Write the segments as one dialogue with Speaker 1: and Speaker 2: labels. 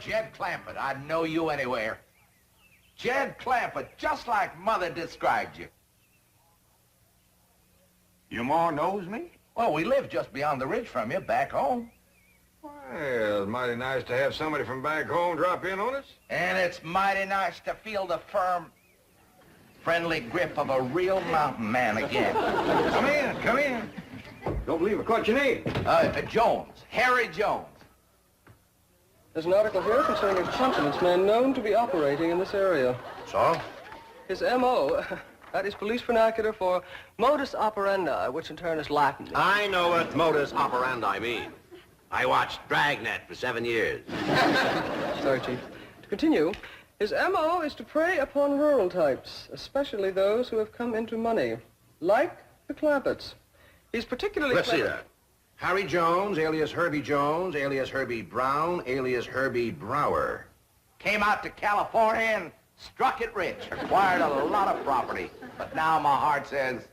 Speaker 1: Jed Clampett. I'd know you anywhere. Jed Clampett, just like Mother described you.
Speaker 2: Your ma knows me?
Speaker 1: Well, we live just beyond the ridge from you, back home.
Speaker 2: Well, it's mighty nice to have somebody from back home drop in on us.
Speaker 1: And it's mighty nice to feel the firm, friendly grip of a real mountain man again.
Speaker 2: Come in, come in. Don't believe I caught your name.
Speaker 1: Jones, Harry Jones.
Speaker 3: There's an article here concerning a confidence man known to be operating in this area.
Speaker 2: So?
Speaker 3: His M.O., that is police vernacular for modus operandi, which in turn is Latin.
Speaker 4: I know what modus operandi means. I watched Dragnet for 7 years.
Speaker 3: Sorry, Chief. To continue, his M.O. is to prey upon rural types, especially those who have come into money, like the Clampetts. He's particularly
Speaker 4: Let's see that. Harry Jones, alias Herbie Jones, alias Herbie Brown, alias Herbie Brower.
Speaker 1: Came out to California and struck it rich. Acquired a lot of property. But now my heart says,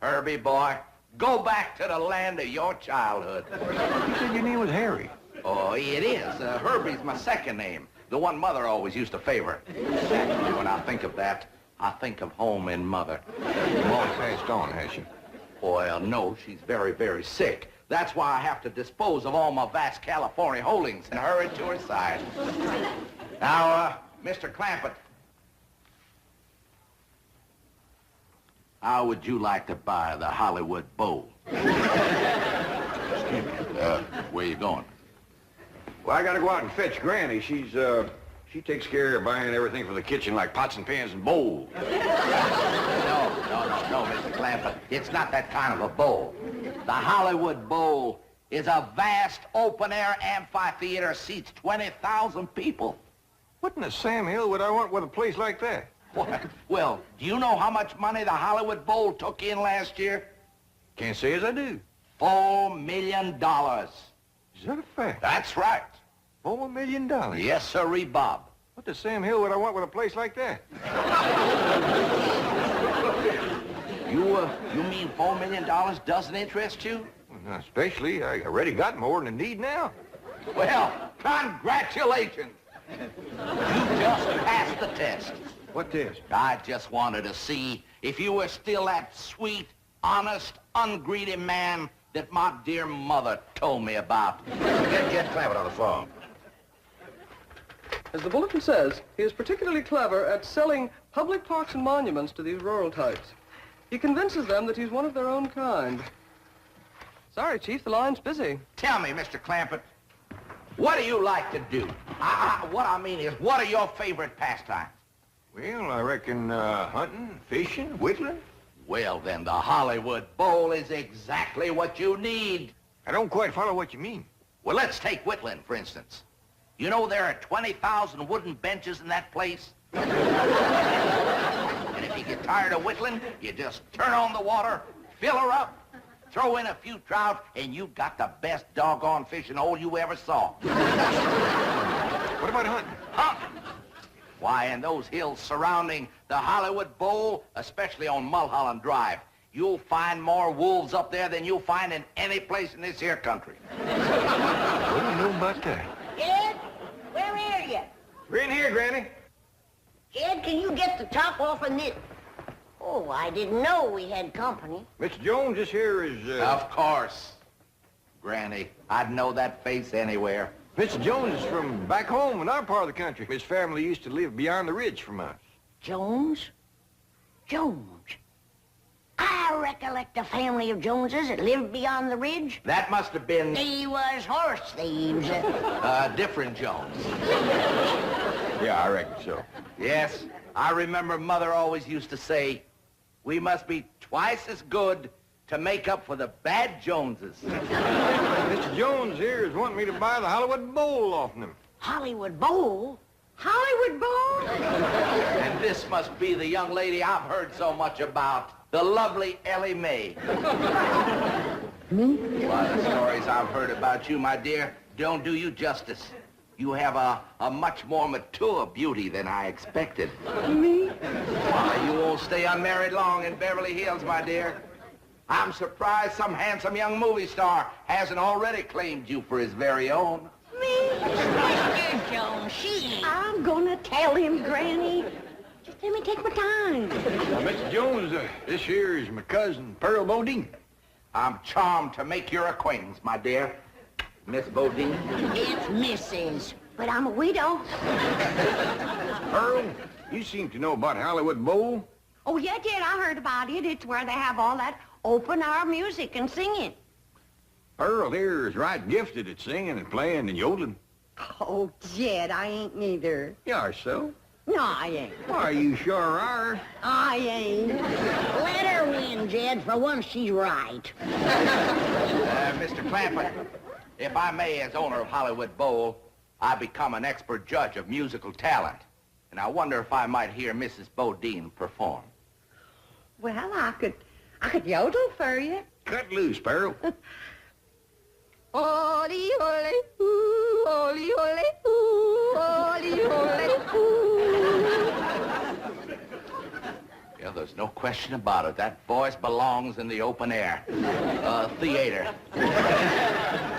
Speaker 1: Herbie, boy, go back to the land of your childhood.
Speaker 2: You said your name was Harry.
Speaker 1: Oh, it is. Herbie's my second name. The one Mother always used to favor. Actually, when I think of that, I think of home and Mother.
Speaker 2: Your mom passed on, has she?
Speaker 1: Well, no, she's very, very sick. That's why I have to dispose of all my vast California holdings and hurry to her side. Now, Mr. Clampett, how would you like to buy the Hollywood Bowl? Excuse me, where you going?
Speaker 2: Well, I gotta go out and fetch Granny. She takes care of buying everything for the kitchen, like pots and pans and bowls.
Speaker 1: No, Mr. Clampett. It's not that kind of a bowl. The Hollywood Bowl is a vast open-air amphitheater, seats 20,000 people.
Speaker 2: What in the Sam Hill would I want with a place like that?
Speaker 1: What? Well, do you know how much money the Hollywood Bowl took in last year?
Speaker 2: Can't say as I do.
Speaker 1: $4 million.
Speaker 2: Is that a fact?
Speaker 1: That's right.
Speaker 2: $4 million?
Speaker 1: Yes, sirree, Bob.
Speaker 2: What the Sam Hill would I want with a place like that?
Speaker 1: You mean $4 million doesn't interest you?
Speaker 2: Well, not especially. I already got more than I need now.
Speaker 1: Well, congratulations. You just passed the test.
Speaker 2: What test?
Speaker 1: I just wanted to see if you were still that sweet, honest, ungreedy man that my dear mother told me about.
Speaker 4: Get Clampett on the phone.
Speaker 3: As the bulletin says, he is particularly clever at selling public parks and monuments to these rural types. He convinces them that he's one of their own kind. Sorry, Chief, the line's busy.
Speaker 1: Tell me, Mr. Clampett, what do you like to do? What I mean is, what are your favorite pastimes?
Speaker 2: Well, I reckon hunting, fishing, whittling.
Speaker 1: Well, then, the Hollywood Bowl is exactly what you need.
Speaker 2: I don't quite follow what you mean.
Speaker 1: Well, let's take whittling, for instance. You know there are 20,000 wooden benches in that place? And if you get tired of whittling, you just turn on the water, fill her up, throw in a few trout, and you've got the best doggone fishing hole you ever saw.
Speaker 2: What about hunting?
Speaker 1: Hunting? Why, in those hills surrounding the Hollywood Bowl, especially on Mulholland Drive, you'll find more wolves up there than you'll find in any place in this here country.
Speaker 2: What do you know about that?
Speaker 5: Jed, where are you?
Speaker 2: We're in here, Granny.
Speaker 5: Jed, can you get the top off of this? Oh, I didn't know we had company.
Speaker 2: Mr. Jones, this here is,
Speaker 1: Of course. Granny, I'd know that face anywhere.
Speaker 2: Mr. Jones is from back home in our part of the country. His family used to live beyond the ridge from us.
Speaker 5: Jones? Jones. I recollect a family of Joneses that lived beyond the ridge.
Speaker 1: That must have been
Speaker 5: They was horse thieves.
Speaker 1: different Jones.
Speaker 2: Yeah, I reckon so.
Speaker 1: Yes, I remember Mother always used to say, we must be twice as good to make up for the bad Joneses.
Speaker 2: Mr. Jones here is wanting me to buy the Hollywood Bowl off him.
Speaker 5: Hollywood Bowl? Hollywood Bowl?
Speaker 1: And this must be the young lady I've heard so much about, the lovely Ellie Mae.
Speaker 5: Me?
Speaker 1: Why, the stories I've heard about you, my dear, don't do you justice. You have a much more mature beauty than I expected.
Speaker 5: Me?
Speaker 1: Why, you won't stay unmarried long in Beverly Hills, my dear. I'm surprised some handsome young movie star hasn't already claimed you for his very own.
Speaker 5: Me? Mr. Jones. him. I'm gonna tell him, Granny. Just let me take my time.
Speaker 2: Mr. Jones, this here is my cousin, Pearl Bodine.
Speaker 1: I'm charmed to make your acquaintance, my dear. Miss Bodine.
Speaker 5: It's Mrs., but I'm a widow.
Speaker 2: Pearl, you seem to know about Hollywood Bowl.
Speaker 5: Oh, yeah, Dad, I heard about it. It's where they have all that open-air music and singing.
Speaker 2: Pearl here is right gifted at singing and playing and yodeling.
Speaker 5: Oh, Jed, I ain't neither.
Speaker 2: You are so.
Speaker 5: No, I ain't.
Speaker 2: Why, you sure are.
Speaker 5: I ain't. Let her win, Jed. For once, she's right.
Speaker 1: Mr. Clampett, if I may, as owner of Hollywood Bowl, I become an expert judge of musical talent. And I wonder if I might hear Mrs. Bodine perform.
Speaker 5: Well, I could yodel for you.
Speaker 2: Cut loose, Pearl.
Speaker 5: Oli, oli, ooh, oli, oli, ooh, oli, oli, ooh.
Speaker 1: Yeah, there's no question about it. That voice belongs in the open air. Theater.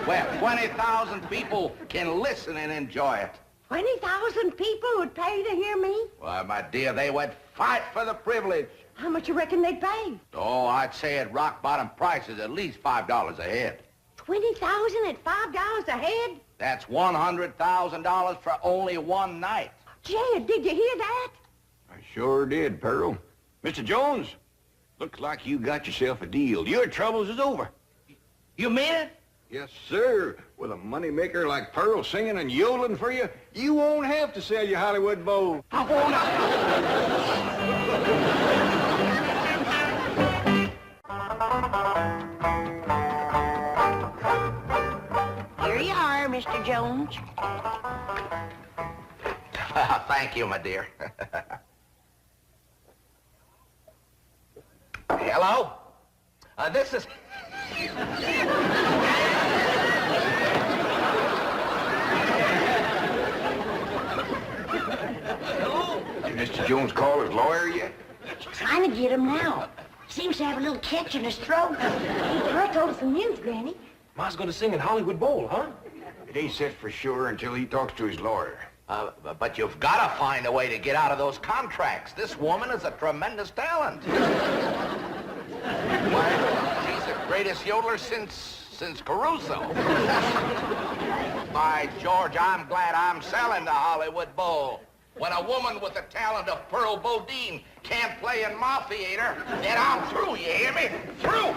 Speaker 1: Where 20,000 people can listen and enjoy it.
Speaker 5: 20,000 people would pay to hear me?
Speaker 1: Why, my dear, they would fight for the privilege.
Speaker 5: How much you reckon they'd pay?
Speaker 1: Oh, I'd say at rock-bottom prices, at least $5 a head.
Speaker 5: 20,000 at $5 a head?
Speaker 1: That's $100,000 for only one night.
Speaker 5: Jed, did you hear that?
Speaker 2: I sure did, Pearl. Mr. Jones, looks like you got yourself a deal. Your troubles is over.
Speaker 1: You mean it?
Speaker 2: Yes, sir. With a moneymaker like Pearl singing and yodeling for you, you won't have to sell your Hollywood Bowl.
Speaker 1: I won't.
Speaker 5: Here you are, Mr. Jones.
Speaker 1: Thank you, my dear. Hello? This is...
Speaker 2: Did Mr. Jones call his lawyer yet?
Speaker 5: Trying to get him now. Seems to have a little catch in his throat. Pearl told us some news, Granny.
Speaker 4: Ma's gonna sing in Hollywood Bowl, huh?
Speaker 2: It ain't set for sure until he talks to his lawyer.
Speaker 1: But you've got to find a way to get out of those contracts. This woman is a tremendous talent. Why, she's the greatest yodeler since Caruso. By George, I'm glad I'm selling the Hollywood Bowl. When a woman with the talent of Pearl Bodine can't play in my theater, then I'm through, you hear me? Through!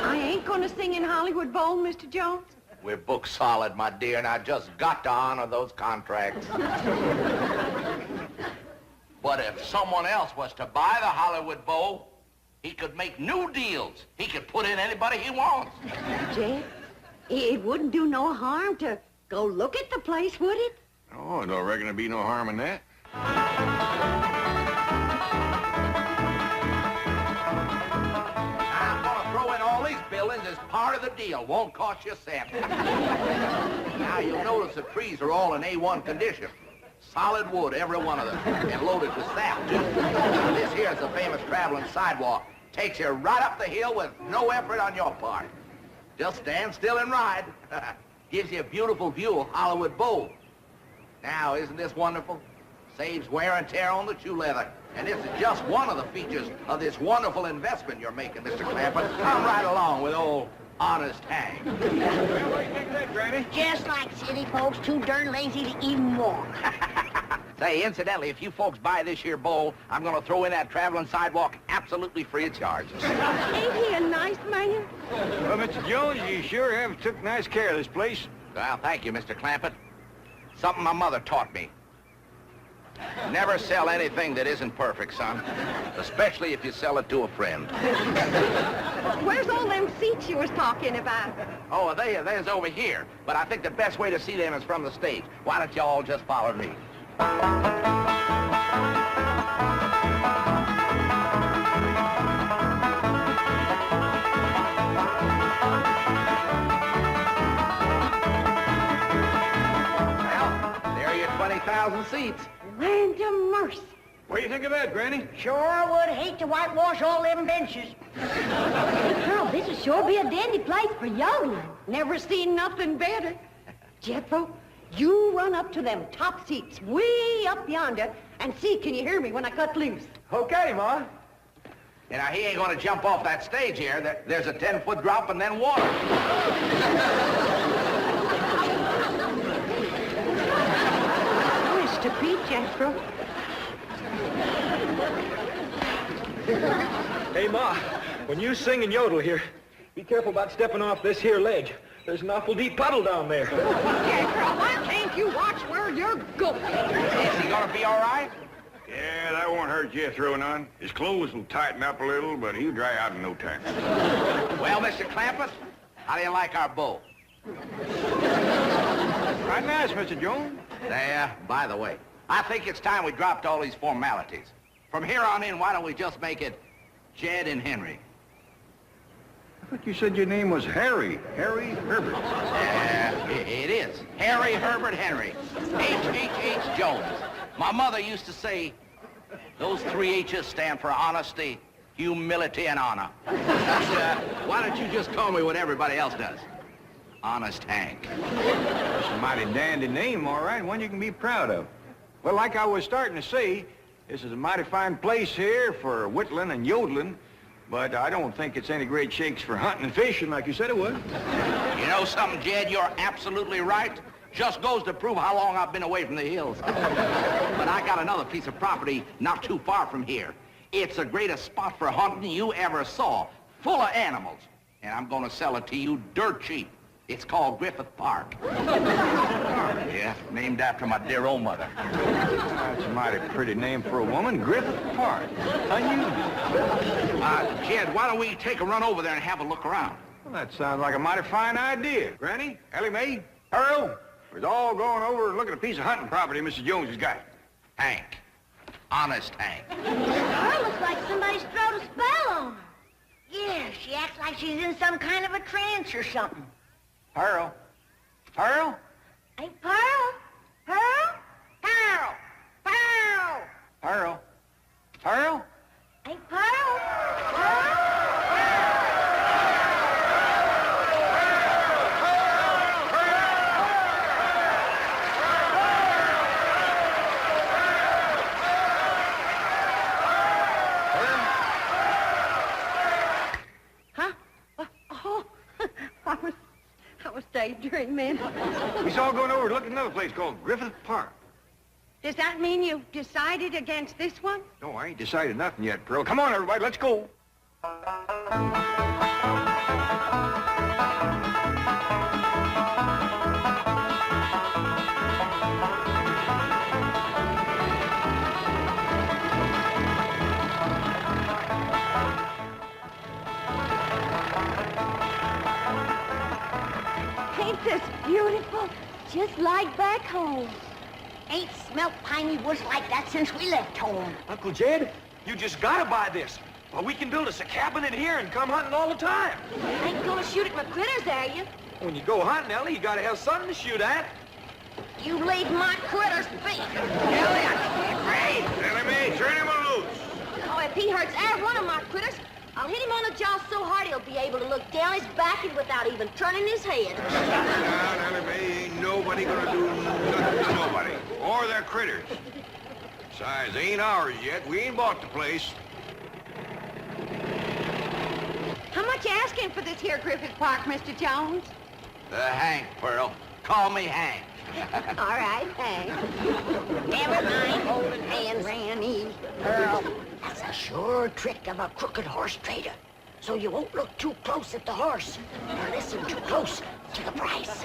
Speaker 5: I ain't gonna sing in Hollywood Bowl, Mr. Jones.
Speaker 1: We're booked solid, my dear, and I just got to honor those contracts. But if someone else was to buy the Hollywood Bowl, he could make new deals. He could put in anybody he wants.
Speaker 5: Jed, it wouldn't do no harm to go look at the place, would it?
Speaker 2: Oh, I don't reckon there'd be no harm in that.
Speaker 1: I'm gonna throw in all these buildings as part of the deal. Won't cost you a cent. Now, you'll notice the trees are all in A1 condition. Solid wood, every one of them, and loaded with sap, too. This here is the famous traveling sidewalk. Takes you right up the hill with no effort on your part. Just stand still and ride. Gives you a beautiful view of Hollywood Bowl. Now, isn't this wonderful? Saves wear and tear on the shoe leather. And this is just one of the features of this wonderful investment you're making, Mr. Clampett. Come right along with old Honest Hank.
Speaker 2: Well, what do you think of that, Granny?
Speaker 5: Just like city folks, too darn lazy to even walk.
Speaker 1: Say, incidentally, if you folks buy this here bowl, I'm going to throw in that traveling sidewalk absolutely free of charge.
Speaker 5: Ain't he a nice man?
Speaker 2: Well, Mr. Jones, you sure have took nice care of this place.
Speaker 1: Well, thank you, Mr. Clampett. Something my mother taught me. Never sell anything that isn't perfect, son. Especially if you sell it to a friend.
Speaker 5: Where's all them seats you was talking about?
Speaker 1: Oh, there's over here. But I think the best way to see them is from the stage. Why don't you all just follow me? Well, there are your 20,000 seats.
Speaker 5: Land of mercy.
Speaker 2: What do you think of that, Granny?
Speaker 5: Sure would hate to whitewash all them benches. Girl, this would sure be a dandy place for yodeling. Never seen nothing better. Jethro,
Speaker 6: You run up to them top seats way up yonder and see can you hear me when I cut loose.
Speaker 4: Okay, Ma.
Speaker 1: You know, he ain't gonna jump off that stage here. There's a 10-foot drop and then water.
Speaker 6: Nice to beat, Jethro.
Speaker 7: Hey, Ma, when you sing and yodel here, be careful about stepping off this here ledge. There's an awful deep puddle down there.
Speaker 6: Jethro, why can't you watch where you're going?
Speaker 1: Is he gonna be all right?
Speaker 2: Yeah, that won't hurt Jethro none. His clothes will tighten up a little, but he'll dry out in no time.
Speaker 1: Well, Mr. Clampett, how do you like our bow?
Speaker 2: Right nice, Mr. Jones.
Speaker 1: There, by the way, I think it's time we dropped all these formalities. From here on in, why don't we just make it Jed and Henry?
Speaker 2: I thought you said your name was Harry. Harry Herbert.
Speaker 1: Yeah, it is. Harry Herbert Henry. H.H.H. Jones. My mother used to say, those 3 H's stand for honesty, humility, and honor. Why don't you just call me what everybody else does? Honest Hank.
Speaker 2: That's a mighty dandy name, all right. One you can be proud of. Well, like I was starting to say, this is a mighty fine place here for whittling and yodeling, but I don't think it's any great shakes for hunting and fishing like you said it was.
Speaker 1: You know something, Jed? You're absolutely right. Just goes to prove how long I've been away from the hills. But I got another piece of property not too far from here. It's the greatest spot for hunting you ever saw, full of animals. And I'm gonna sell it to you dirt cheap. It's called Griffith Park. Yeah, named after my dear old mother.
Speaker 2: That's a mighty pretty name for a woman, Griffith Park. Unusual.
Speaker 1: Jed, why don't we take a run over there and have a look around?
Speaker 2: Well, that sounds like a mighty fine idea. Granny, Ellie Mae, Earl, we're all going over and looking at a piece of hunting property Mr. Jones has got.
Speaker 1: Hank. Honest Hank.
Speaker 5: Her looks like somebody's thrown a spell on her. Yeah, she acts like she's in some kind of a trance or something.
Speaker 2: Pearl. Pearl?
Speaker 5: Ain't Pearl? Pearl? Pearl! Pearl!
Speaker 2: Pearl. Pearl?
Speaker 5: Ain't Pearl? Pearl?
Speaker 6: I was daydreaming.
Speaker 2: We's all going over to look at another place called Griffith Park.
Speaker 6: Does that mean you've decided against this one?
Speaker 2: No, I ain't decided nothing yet, Pearl. Come on, everybody, let's go.
Speaker 6: Ain't this beautiful? Just like back home.
Speaker 5: Ain't smelt piney woods like that since we left home.
Speaker 7: Uncle Jed, you just gotta buy this. Well, we can build us a cabin in here and come hunting all the time.
Speaker 6: Ain't gonna shoot at my critters, are you?
Speaker 7: When you go hunting, Ellie, you gotta have something to shoot at.
Speaker 5: You leave my critters be.
Speaker 1: Ellie, I can't breathe.
Speaker 2: Ellie Mae, turn him loose.
Speaker 6: Oh, if he hurts either one of my critters, I'll hit him on the jaw so hard he'll be able to look down his back and without even turning his head.
Speaker 2: Now, Ellie Mae, ain't nobody gonna do nothing to nobody. Or their critters. Besides, they ain't ours yet. We ain't bought the place.
Speaker 6: How much you asking for this here Griffith Park, Mr. Jones?
Speaker 1: Hank, Pearl. Call me Hank.
Speaker 6: All right, thanks.
Speaker 5: Never mind holding hands, Granny. Earl, that's a sure trick of a crooked horse trader. So you won't look too close at the horse or listen too close to the price.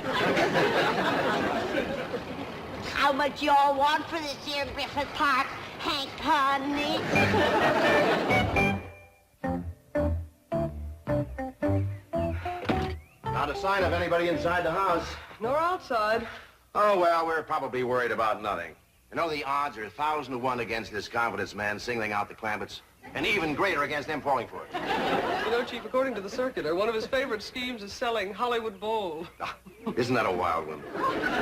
Speaker 5: How much y'all want for this here Griffith Park, Hank, honey?
Speaker 4: Not a sign of anybody inside the house.
Speaker 3: Nor outside.
Speaker 4: Oh, well, we're probably worried about nothing. You know, the odds are 1,000 to 1 against this confidence man singling out the Clampetts, and even greater against them falling for it.
Speaker 3: You know, Chief, according to the circular, one of his favorite schemes is selling Hollywood Bowl.
Speaker 4: Isn't that a wild one?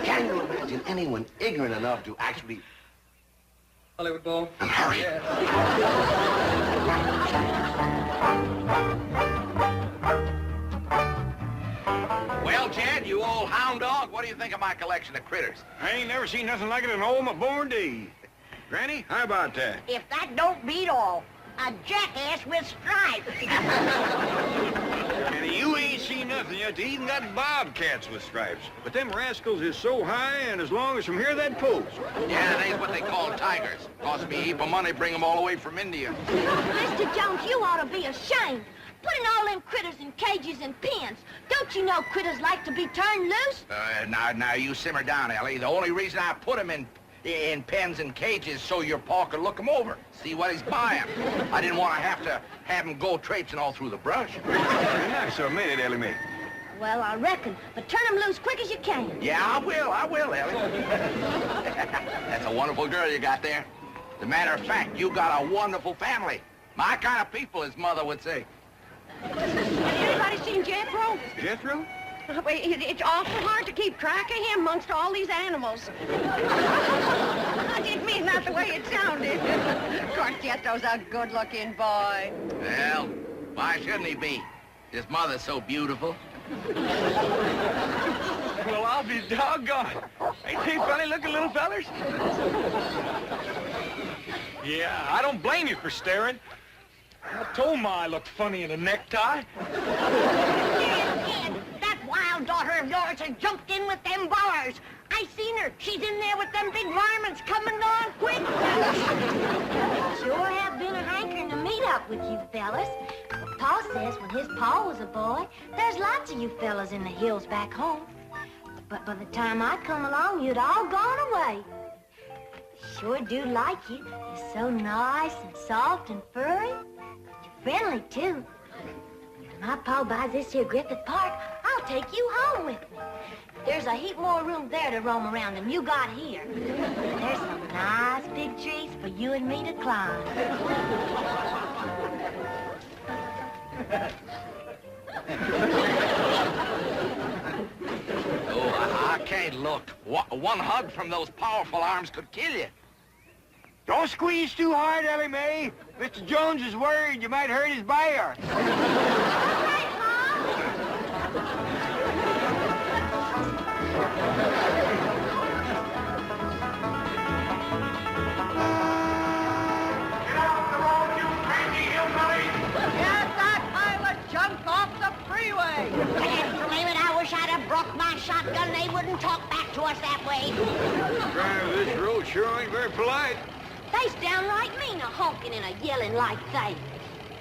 Speaker 4: Can you imagine anyone ignorant enough to actually...
Speaker 3: Hollywood Bowl?
Speaker 4: Hurry.
Speaker 3: Yeah.
Speaker 1: Well, Jed, you old hound dog, what do you think of my collection of critters?
Speaker 2: I ain't never seen nothing like it in all my born days. Granny, how about that?
Speaker 5: If that don't beat all, a jackass with stripes.
Speaker 2: And you ain't seen nothing yet. They even got bobcats with stripes. But them rascals is so high and as long as from here that post.
Speaker 1: Yeah, they's what they call tigers. Cost me a heap of money, bring them all the way from India.
Speaker 6: Mr. Jones, you ought to be ashamed. Putting all them critters in cages and pens. Don't you know critters like to be turned loose?
Speaker 1: Now, you simmer down, Ellie. The only reason I put them in pens and cages so your pa could look them over, see what he's buying. I didn't want to have him go traipsing all through the brush.
Speaker 2: Very nice of a minute, Ellie Mae.
Speaker 6: Well, I reckon. But turn them loose quick as you can.
Speaker 1: Yeah, I will, Ellie. That's a wonderful girl you got there. As a matter of fact, you got a wonderful family. My kind of people, as Mother would say.
Speaker 8: Anybody seen Jethro?
Speaker 2: Jethro?
Speaker 8: It's awful hard to keep track of him amongst all these animals. I didn't mean that the way it sounded. Of course, Jethro's a good-looking boy.
Speaker 1: Well, why shouldn't he be? His mother's so beautiful.
Speaker 7: Well, I'll be doggone. Ain't they funny-looking little fellers? Yeah, I don't blame you for staring. I told Ma I looked funny in a necktie.
Speaker 5: That wild daughter of yours has jumped in with them bars. I seen her. She's in there with them big varmints coming on quick.
Speaker 6: Sure have been a hankering to meet up with you fellas. Pa says when his pa was a boy, there's lots of you fellas in the hills back home. But by the time I come along, you'd all gone away. Sure do like you. You're so nice and soft and furry. You're friendly, too. When my pa buys this here Griffith Park, I'll take you home with me. There's a heap more room there to roam around than you got here. There's some nice big trees for you and me to climb.
Speaker 1: Oh, I can't look. One hug from those powerful arms could kill you.
Speaker 2: Don't squeeze too hard, Ellie Mae. Mr. Jones is worried you might hurt his buyer.
Speaker 8: Get that pilot jumped off the freeway.
Speaker 5: Damn it, I wish I'd have brought my shotgun. They wouldn't talk back to us that way.
Speaker 2: Driver, this road sure ain't very polite.
Speaker 6: They's downright mean, a honking and a yelling like they.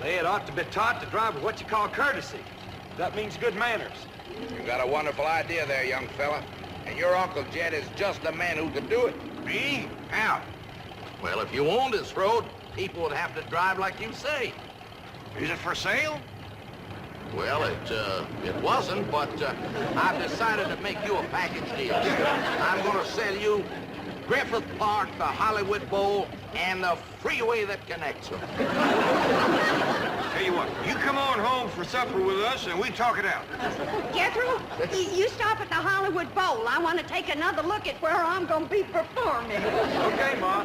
Speaker 7: They had ought to be taught to drive with what you call courtesy. That means good manners.
Speaker 1: You got a wonderful idea there, young fella. And your Uncle Jed is just the man who could do it.
Speaker 2: Me?
Speaker 1: How? Well, if you owned this road, people would have to drive like you say.
Speaker 2: Is it for sale?
Speaker 1: Well, it wasn't, but I've decided to make you a package deal. I'm going to sell you Griffith Park, the Hollywood Bowl, and the freeway that connects them.
Speaker 2: Tell you what, you come on home for supper with us and we talk it out.
Speaker 8: Jethro, you stop at the Hollywood Bowl. I want to take another look at where I'm going to be performing.
Speaker 7: Okay, Ma.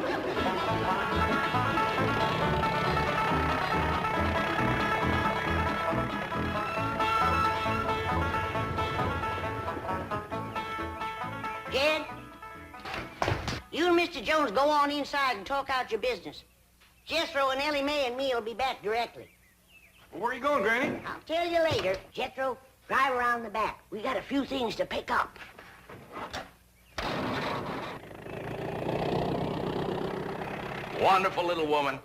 Speaker 5: Jed, you and Mr. Jones go on inside and talk out your business. Jethro and Ellie Mae and me will be back directly.
Speaker 2: Where are you going, Granny?
Speaker 5: I'll tell you later. Jethro, drive around the back. We got a few things to pick up.
Speaker 1: Wonderful little woman.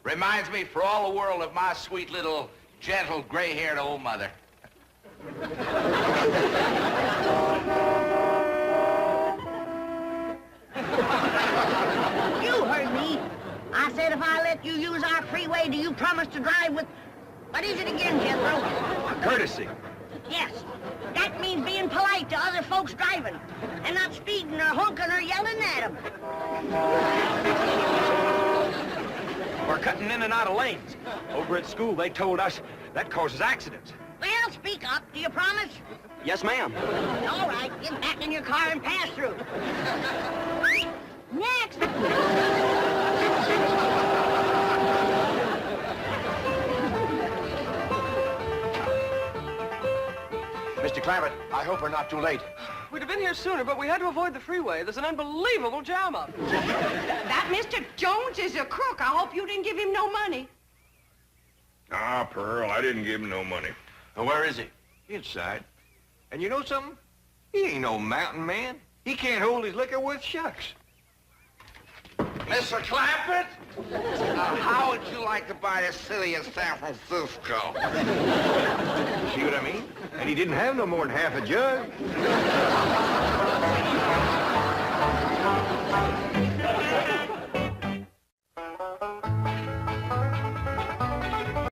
Speaker 1: Reminds me for all the world of my sweet little, gentle, gray-haired old mother.
Speaker 5: You heard me. I said if I let you use our freeway, do you promise to drive with... What is it again, Jethro?
Speaker 7: Courtesy.
Speaker 5: Yes. That means being polite to other folks driving and not speeding or honking or yelling at them.
Speaker 7: Or cutting in and out of lanes. Over at school, they told us that causes accidents.
Speaker 5: Well, speak up. Do you promise?
Speaker 7: Yes, ma'am.
Speaker 5: All right. Get back in your car and pass through. Next.
Speaker 4: Mr. Clampett, I hope we're not too late.
Speaker 3: We'd have been here sooner, but we had to avoid the freeway. There's an unbelievable jam-up.
Speaker 8: That Mr. Jones is a crook. I hope you didn't give him no money.
Speaker 2: Ah, Pearl, I didn't give him no money.
Speaker 4: Well, where is he?
Speaker 2: Inside. And you know something? He ain't no mountain man. He can't hold his liquor worth shucks.
Speaker 1: Mr. Clampett, how would you like to buy the city of San Francisco?
Speaker 2: See what I mean? And he didn't have no more than half a jug.